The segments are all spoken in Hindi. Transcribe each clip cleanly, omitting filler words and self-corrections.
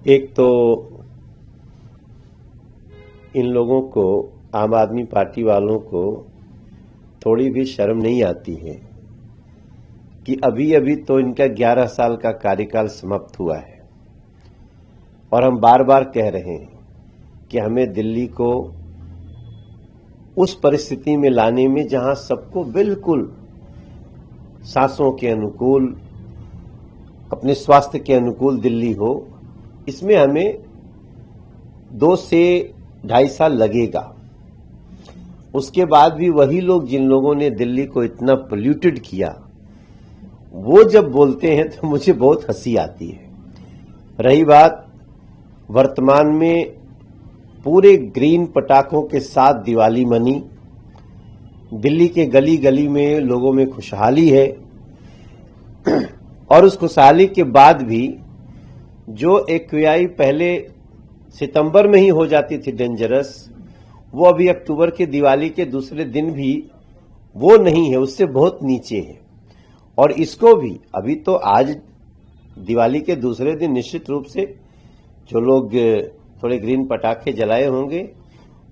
एक तो इन लोगों को, आम आदमी पार्टी वालों को थोड़ी भी शर्म नहीं आती है कि अभी अभी तो इनका 11 साल का कार्यकाल समाप्त हुआ है और हम बार बार कह रहे हैं कि हमें दिल्ली को उस परिस्थिति में लाने में जहां सबको बिल्कुल सांसों के अनुकूल, अपने स्वास्थ्य के अनुकूल दिल्ली हो, इसमें हमें 2 से 2.5 साल लगेगा। उसके बाद भी वही लोग जिन लोगों ने दिल्ली को इतना पोल्यूटेड किया, वो जब बोलते हैं तो मुझे बहुत हंसी आती है। रही बात वर्तमान में पूरे ग्रीन पटाखों के साथ दिवाली मनी, दिल्ली के गली गली में लोगों में खुशहाली है और उस खुशहाली के बाद भी जो एक्यूआई पहले सितंबर में ही हो जाती थी डेंजरस, वो अभी अक्टूबर के दिवाली के दूसरे दिन भी वो नहीं है, उससे बहुत नीचे है। और इसको भी अभी तो आज दिवाली के दूसरे दिन निश्चित रूप से जो लोग थोड़े ग्रीन पटाखे जलाए होंगे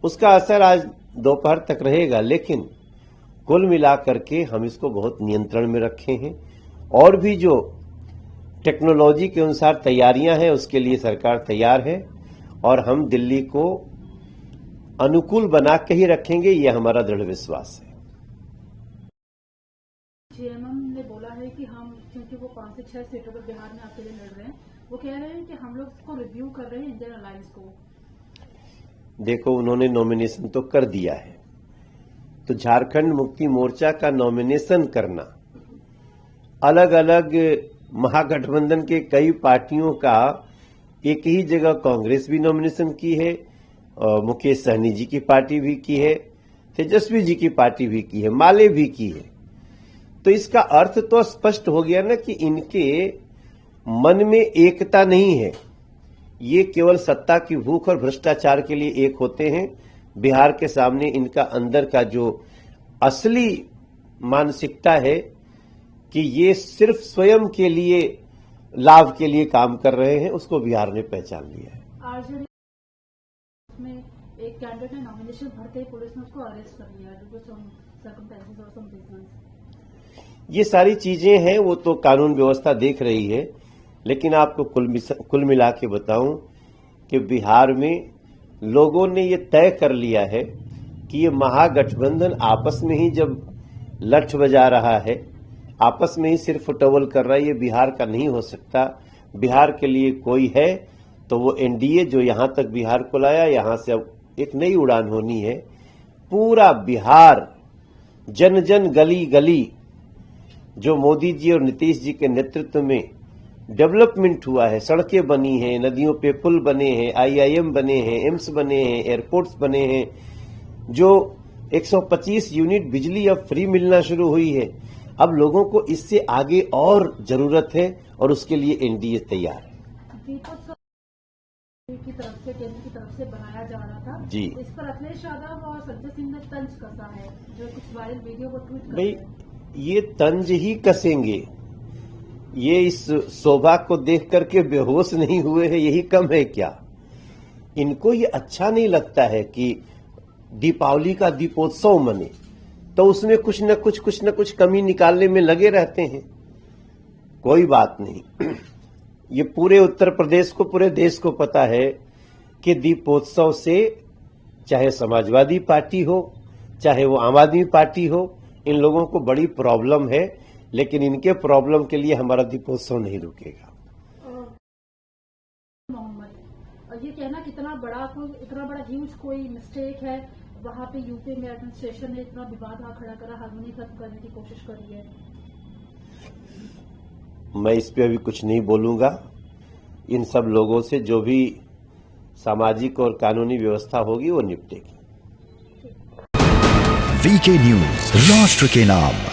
उसका असर आज दोपहर तक रहेगा, लेकिन कुल मिलाकर के हम इसको बहुत नियंत्रण में रखे हैं और भी जो टेक्नोलॉजी के अनुसार तैयारियां हैं उसके लिए सरकार तैयार है और हम दिल्ली को अनुकूल बना के ही रखेंगे, ये हमारा दृढ़ विश्वास है। जेएमएम ने बोला है कि हम, क्योंकि वो 5 से 6 सीटों पर बिहार में अकेले लड़ रहे हैं, वो कह रहे हैं कि हम लोग इसको रिव्यू कर रहे हैं इंडियन अलायंस को। देखो, उन्होंने नॉमिनेशन तो कर दिया है, तो झारखंड मुक्ति मोर्चा का नॉमिनेशन करना, अलग अलग महागठबंधन के कई पार्टियों का, एक ही जगह कांग्रेस भी नॉमिनेशन की है, मुकेश सहनी जी की पार्टी भी की है, तेजस्वी जी की पार्टी भी की है, माले भी की है। तो इसका अर्थ तो स्पष्ट हो गया ना कि इनके मन में एकता नहीं है, ये केवल सत्ता की भूख और भ्रष्टाचार के लिए एक होते हैं। बिहार के सामने इनका अंदर का जो असली मानसिकता है कि ये सिर्फ स्वयं के लिए, लाभ के लिए काम कर रहे हैं, उसको बिहार ने पहचान लिया है। आरजेडी में एक कैंडिडेट ने नॉमिनेशन भरते ही पुलिस ने उसको अरेस्ट कर लिया, ये सारी चीजें हैं, वो तो कानून व्यवस्था देख रही है, लेकिन आपको कुल मिला के बताऊं कि बिहार में लोगों ने ये तय कर लिया है कि ये महागठबंधन आपस में ही जब लठ बजा रहा है, आपस में ही सिर फुटबॉल कर रहा है, ये बिहार का नहीं हो सकता। बिहार के लिए कोई है तो वो एनडीए जो यहां तक बिहार को लाया, यहां से अब एक नई उड़ान होनी है। पूरा बिहार, जन जन गली गली, जो मोदी जी और नीतीश जी के नेतृत्व में डेवलपमेंट हुआ है, सड़कें बनी हैं, नदियों पे पुल बने हैं, आईआईएम बने हैं, एम्स बने हैं, एयरपोर्ट्स बने हैं, जो 125 यूनिट बिजली अब फ्री मिलना शुरू हुई है। अब लोगों को इससे आगे और जरूरत है और उसके लिए एनडीए तैयार है। की तरफ से, केंद्र की तरफ से बनाया जा रहा था जी, इस पर अखिलेश यादव और संजय सिंह ने तंज कसा है, जो कुछ वायरल वीडियो को ट्वीट कर भाई, ये तंज ही कसेंगे, ये इस शोभा को देख करके बेहोश नहीं हुए हैं, यही कम है क्या? इनको ये अच्छा नहीं लगता है कि दीपावली का दीपोत्सव मने, तो उसमें कुछ न कुछ कमी निकालने में लगे रहते हैं। कोई बात नहीं, ये पूरे उत्तर प्रदेश को, पूरे देश को पता है कि दीपोत्सव से चाहे समाजवादी पार्टी हो, चाहे वो आम आदमी पार्टी हो, इन लोगों को बड़ी प्रॉब्लम है, लेकिन इनके प्रॉब्लम के लिए हमारा दीपोत्सव नहीं रुकेगा। ये कहना कितना बड़ा ह्यूज कोई मिस्टेक है, वहां पे यूपी में एडमिनिस्ट्रेशन ने इतना विवाद खड़ा करा, हार्मनी खत्म करने की कोशिश करी है। मैं इस पे अभी कुछ नहीं बोलूंगा। इन सब लोगों से जो भी सामाजिक और कानूनी व्यवस्था होगी वो निपटेगी। वीके न्यूज, राष्ट्र के नाम।